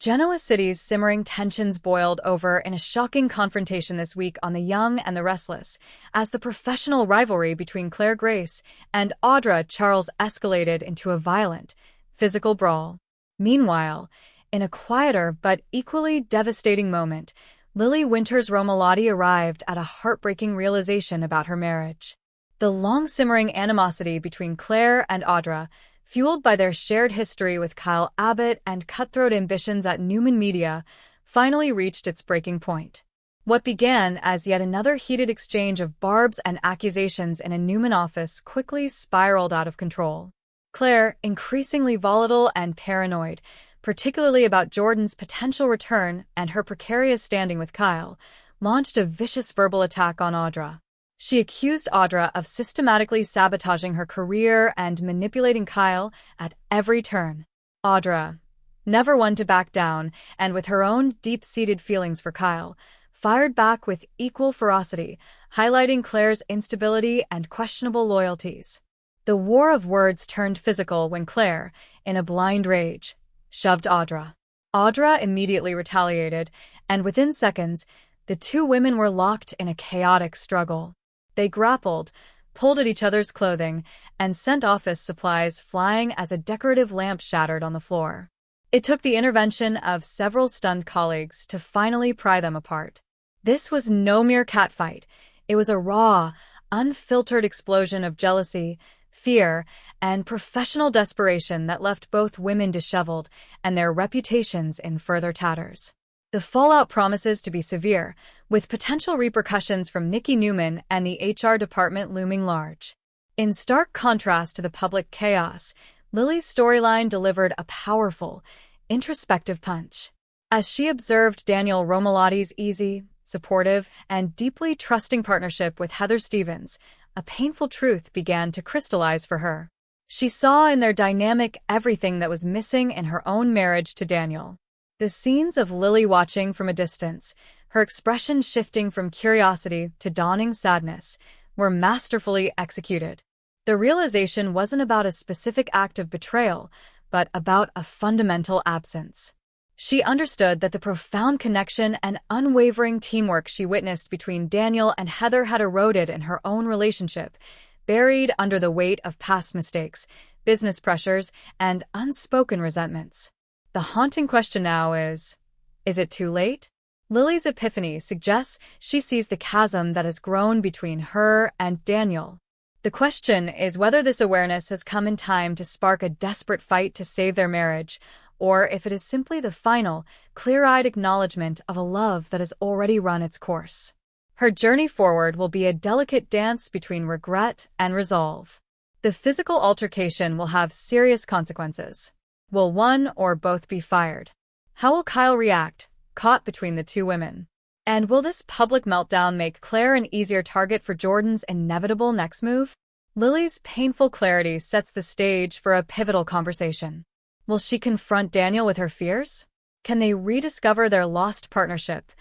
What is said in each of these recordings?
Genoa City's simmering tensions boiled over in a shocking confrontation this week on The Young and the Restless, as the professional rivalry between Claire Grace and Audra Charles escalated into a violent, physical brawl. Meanwhile, in a quieter but equally devastating moment, Lily Winters Romalotti arrived at a heartbreaking realization about her marriage. The long-simmering animosity between Claire and Audra, fueled by their shared history with Kyle Abbott and cutthroat ambitions at Newman Media, finally reached its breaking point. What began as yet another heated exchange of barbs and accusations in a Newman office quickly spiraled out of control. Claire, increasingly volatile and paranoid, particularly about Jordan's potential return and her precarious standing with Kyle, launched a vicious verbal attack on Audra. She accused Audra of systematically sabotaging her career and manipulating Kyle at every turn. Audra, never one to back down, and with her own deep-seated feelings for Kyle, fired back with equal ferocity, highlighting Claire's instability and questionable loyalties. The war of words turned physical when Claire, in a blind rage, shoved Audra. Audra immediately retaliated, and within seconds, the two women were locked in a chaotic struggle. They grappled, pulled at each other's clothing, and sent office supplies flying as a decorative lamp shattered on the floor. It took the intervention of several stunned colleagues to finally pry them apart. This was no mere catfight. It was a raw, unfiltered explosion of jealousy, fear, and professional desperation that left both women disheveled and their reputations in further tatters. The fallout promises to be severe, with potential repercussions from Nikki Newman and the HR department looming large. In stark contrast to the public chaos, Lily's storyline delivered a powerful, introspective punch. As she observed Daniel Romalotti's easy, supportive, and deeply trusting partnership with Heather Stevens, a painful truth began to crystallize for her. She saw in their dynamic everything that was missing in her own marriage to Daniel. The scenes of Lily watching from a distance, her expression shifting from curiosity to dawning sadness, were masterfully executed. The realization wasn't about a specific act of betrayal, but about a fundamental absence. She understood that the profound connection and unwavering teamwork she witnessed between Daniel and Heather had eroded in her own relationship, buried under the weight of past mistakes, business pressures, and unspoken resentments. The haunting question now is it too late? Lily's epiphany suggests she sees the chasm that has grown between her and Daniel. The question is whether this awareness has come in time to spark a desperate fight to save their marriage, or if it is simply the final, clear-eyed acknowledgement of a love that has already run its course. Her journey forward will be a delicate dance between regret and resolve. The physical altercation will have serious consequences. Will one or both be fired? How will Kyle react, caught between the two women? And will this public meltdown make Claire an easier target for Jordan's inevitable next move? Lily's painful clarity sets the stage for a pivotal conversation. Will she confront Daniel with her fears? Can they rediscover their lost partnership?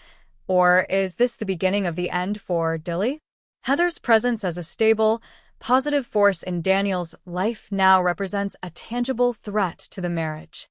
Or is this the beginning of the end for Dilly? Heather's presence as a stable, positive force in Daniel's life now represents a tangible threat to the marriage.